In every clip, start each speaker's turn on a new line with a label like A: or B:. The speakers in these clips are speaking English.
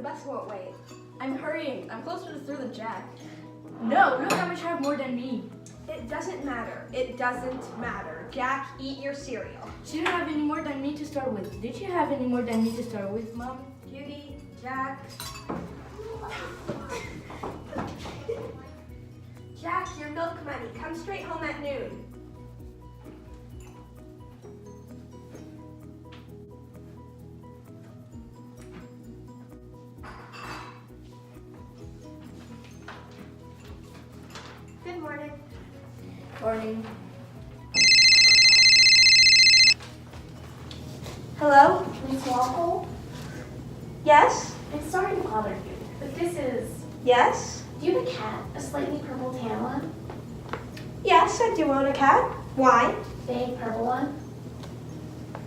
A: bus won't wait.
B: I'm hurrying. I'm closer to throw the jack. No, no damage have more than me.
A: It doesn't matter. It doesn't matter. Jack, eat your cereal.
B: She didn't have any more than me to start with. Did you have any more than me to start with, Mom?
A: Judy, Jack. Jack, your milk money. Come straight home at noon. Good morning.
B: Morning.
A: Hello?
C: Miss Walpole?
A: Yes?
C: I'm sorry to bother you, but this is...
A: Yes?
C: Do you have a cat? A slightly purple tan one?
A: Yes, I do own a cat. Why?
C: Big purple one?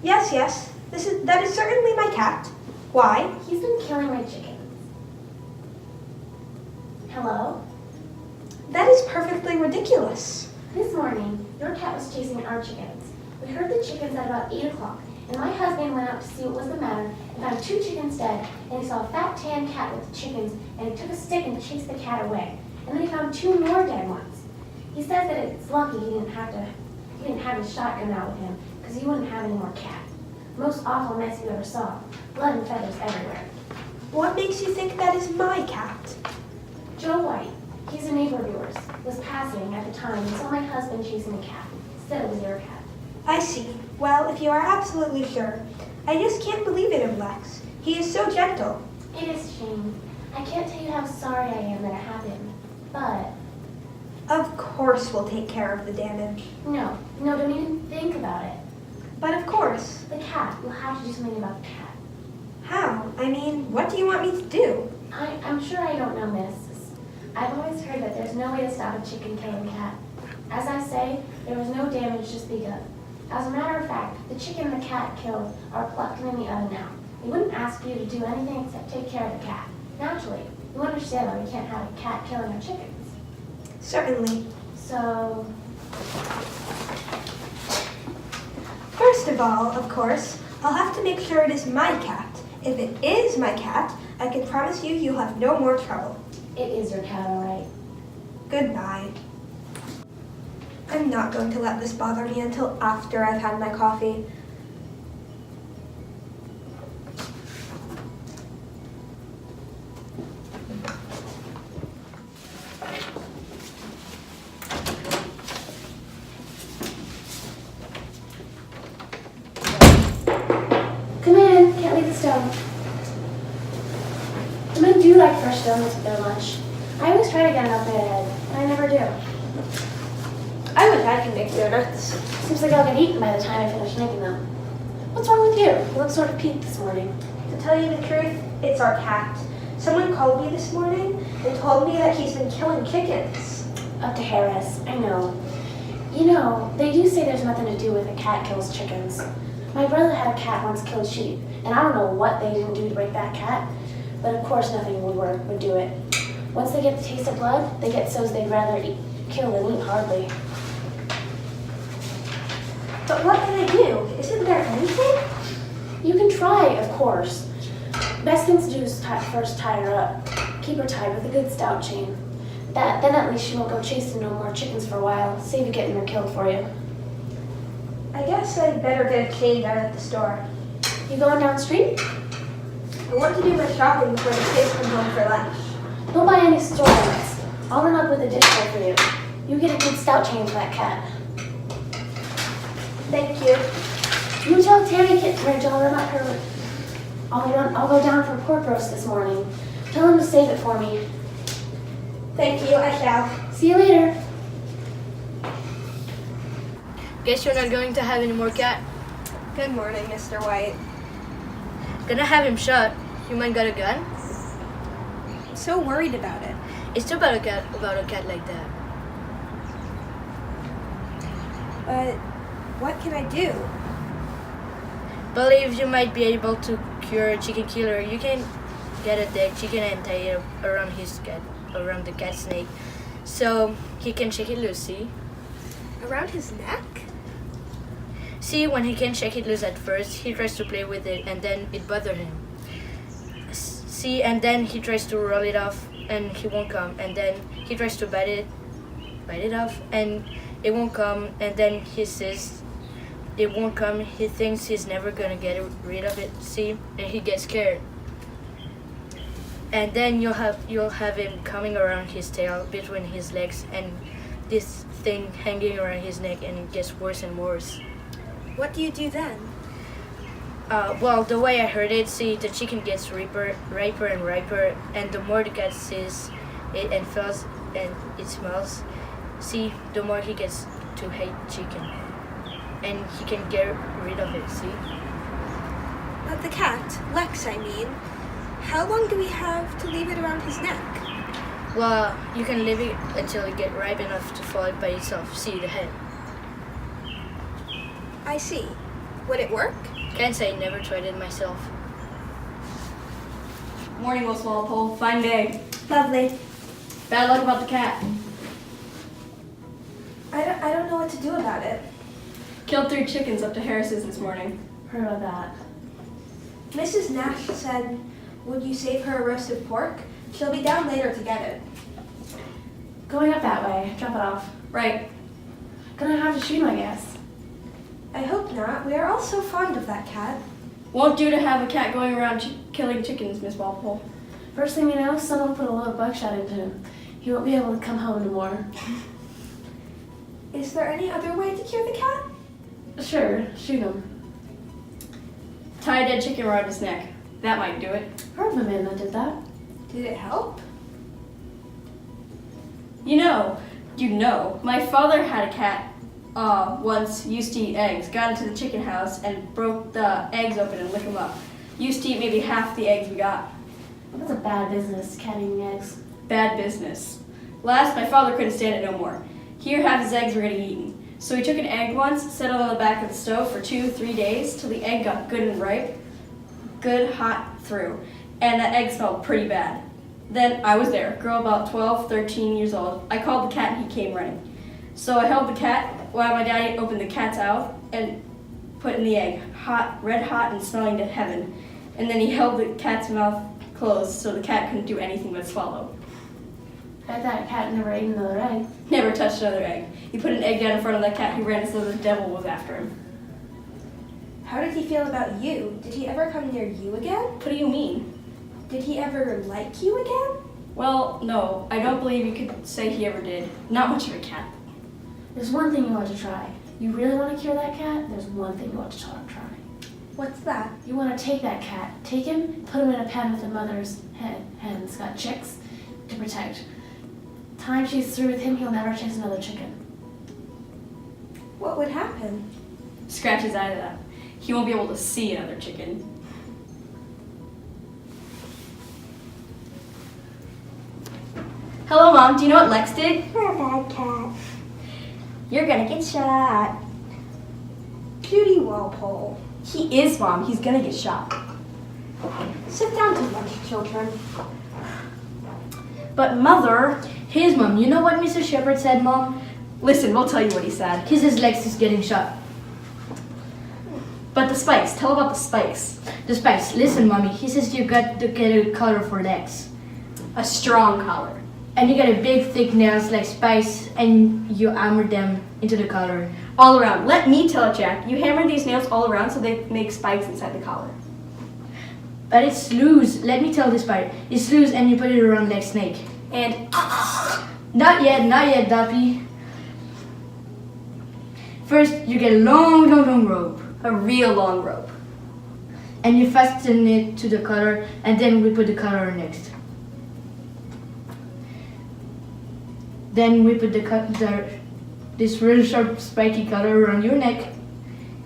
A: Yes, yes. That is certainly my cat. Why?
C: He's been killing my chickens. Hello?
A: That is perfectly ridiculous.
C: This morning, your cat was chasing our chickens. We heard the chickens at about 8 o'clock, and my husband went out to see what was the matter and found 2 chickens dead, and he saw a fat tan cat with the chickens, and he took a stick and chased the cat away. And then he found 2 more dead ones. He says that it's lucky he didn't have his shotgun out with him, because he wouldn't have any more cat. Most awful mess you ever saw. Blood and feathers everywhere.
A: What makes you think that is my cat?
C: Joe White, he's a neighbor of yours, was passing at the time and saw my husband chasing a cat. Said it was your cat.
A: I see. Well, if you are absolutely sure, I just can't believe it of Lex. He is so gentle.
C: It is a shame. I can't tell you how sorry I am that it happened, but...
A: Of course we'll take care of the damage.
C: No, don't even think about it.
A: But of course.
C: The cat, you'll have to do something about the cat.
A: How? I mean, what do you want me to do?
C: I'm sure I don't know, miss. I've always heard that there's no way to stop a chicken killing cat. As I say, there was no damage to speak of. As a matter of fact, the chicken the cat killed are plucked and in the oven now. We wouldn't ask you to do anything except take care of the cat. Naturally, you understand why we can't have a cat killing our chickens.
A: Certainly.
C: So...
A: First of all, of course, I'll have to make sure it is my cat. If it is my cat, I can promise you you'll have no more trouble.
C: It is your cat, all right.
A: Goodbye. I'm not going to let this bother me until after I've had my coffee.
C: Come in, can't leave the stove. Women do like fresh donuts with their lunch. I always try to get enough ahead, but I never do.
A: I wish I could make donuts.
C: Seems like I'll get eaten by the time I finish making them. What's wrong with you? You look sort of peaked this morning.
A: To tell you the truth, it's our cat. Someone called me this morning and told me that he's been killing chickens.
C: Up to Harris, I know. You know, they do say there's nothing to do with a cat kills chickens. My brother had a cat once killed sheep, and I don't know what they didn't do to break that cat, but of course nothing would do it. Once they get the taste of blood, they get so's they'd rather kill than eat hardly.
A: But what can I do? Isn't there anything?
C: You can try, of course. Best thing to do is first tie her up. Keep her tied with a good stout chain. Then at least she won't go chasing no more chickens for a while. Save you getting her killed for you.
A: I guess I'd better get a change out at the store.
C: You going down the street?
A: I want to do my shopping before the kids come home for lunch.
C: Don't buy any store donuts. I'll run up with a dish tray for you. You get a good stout chain for that cat.
A: Thank you.
C: You tell Tammy Kittredge I'll run up her. I'll go down for pork roast this morning. Tell him to save it for me.
A: Thank you, I shall.
C: See you later.
B: Guess you're not going to have any more cat.
A: Good morning, Mr. White.
B: Gonna have him shot. You might got a gun?
A: I'm so worried about it.
B: It's too bad about a cat like that.
A: But what can I do?
B: Believe you might be able to cure a chicken killer. You can get a dead chicken and tie it around the cat snake, so he can shake it loose. See?
A: Around his neck?
B: See, when he can shake it loose at first, he tries to play with it and then it bothers him. See, and then he tries to roll it off and he won't come, and then he tries to bite it off and it won't come, and then he says it won't come. He thinks he's never gonna get rid of it, see, and he gets scared. And then you'll have him coming around his tail between his legs and this thing hanging around his neck, and it gets worse and worse.
A: What do you do then?
B: Well, the way I heard it, see, the chicken gets riper and riper, and the more the cat sees it and feels and it smells, see, the more he gets to hate chicken, and he can get rid of it, see.
A: But the cat, Lex I mean, how long do we have to leave it around his neck?
B: Well, you can leave it until it gets ripe enough to fall by itself, see, the head.
A: I see. Would it work?
B: Can't say, never tried it myself.
D: Morning, Miss Walpole. Fine day.
A: Lovely.
D: Bad luck about the cat.
A: I don't know what to do about it.
D: Killed 3 chickens up to Harris's this morning.
C: Heard about that.
A: Mrs. Nash said, would you save her a roasted pork? She'll be down later to get it.
C: Going up that way. Drop it off.
D: Right.
C: Gonna have to shoot him, I guess.
A: I hope not. We are all so fond of that cat.
D: Won't do to have a cat going around killing chickens, Miss Walpole.
C: First thing you know, someone put a load of buckshot into him. He won't be able to come home no more.
A: Is there any other way to cure the cat?
C: Sure, shoot him.
D: Tie a dead chicken around his neck. That might do it.
C: Heard of a man that did that.
A: Did it help?
D: You know, my father had a cat once, used to eat eggs, got into the chicken house and broke the eggs open and licked them up. Used to eat maybe half the eggs we got.
C: That's a bad business, cat eating eggs.
D: Bad business. Last, my father couldn't stand it no more. Here, half his eggs were getting eaten. So he took an egg once, set it on the back of the stove for 2-3 days till the egg got good and ripe, good hot through, and that egg smelled pretty bad. Then I was there, girl about 12, 13 years old. I called the cat and he came running. So I held the cat while my daddy opened the cat's mouth and put in the egg, hot, red hot and smelling to heaven. And then he held the cat's mouth closed so the cat couldn't do anything but swallow.
C: Bet that cat never ate another egg.
D: Never touched another egg. He put an egg down in front of that cat. He ran as though the devil was after him.
A: How did he feel about you? Did he ever come near you again?
D: What do you mean?
A: Did he ever like you again?
D: Well, no. I don't believe you could say he ever did. Not much of a cat.
C: There's one thing you want to try. You really want to cure that cat? There's one thing you want to try.
A: What's that?
C: You want to take that cat, take him, put him in a pen with the mother's hens, got chicks to protect. Time she's through with him, he'll never chase another chicken.
A: What would happen?
D: Scratch his eye out. He won't be able to see another chicken. Hello, Mom. Do you know what Lex did?
A: You're a bad cat.
D: You're gonna get shot.
A: Cutie Walpole.
D: He is, Mom. He's gonna get shot.
A: Sit down to lunch, children.
D: But Mother,
B: His mom, you know what Mr. Shepherd said, Mom?
D: listen, we'll tell you what he said.
B: He says Lex is getting shot.
D: But the spikes. Tell about the spikes.
B: The spikes, listen, Mommy, he says you got to get a collar for Lex.
D: A strong collar.
B: And you got a big thick nails like spikes and you hammer them into the collar.
D: All around. Let me tell it, Jack. You hammer these nails all around so they make spikes inside the collar.
B: But it's loose. Let me tell this part. It's loose and you put it around Lex's neck.
D: And
B: Not yet, Duppy. First, you get a long rope.
D: a real long rope.
B: And you fasten it to the collar and then we put the collar next. Then we put this really sharp spiky collar around your neck.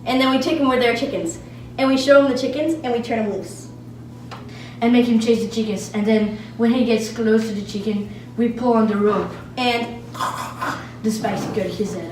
D: And then we take them where there are chickens. And we show him the chickens and we turn him loose.
B: And make him chase the chickens. And then when he gets close to the chicken, we pull on the rope.
D: And
B: The spikes cut his head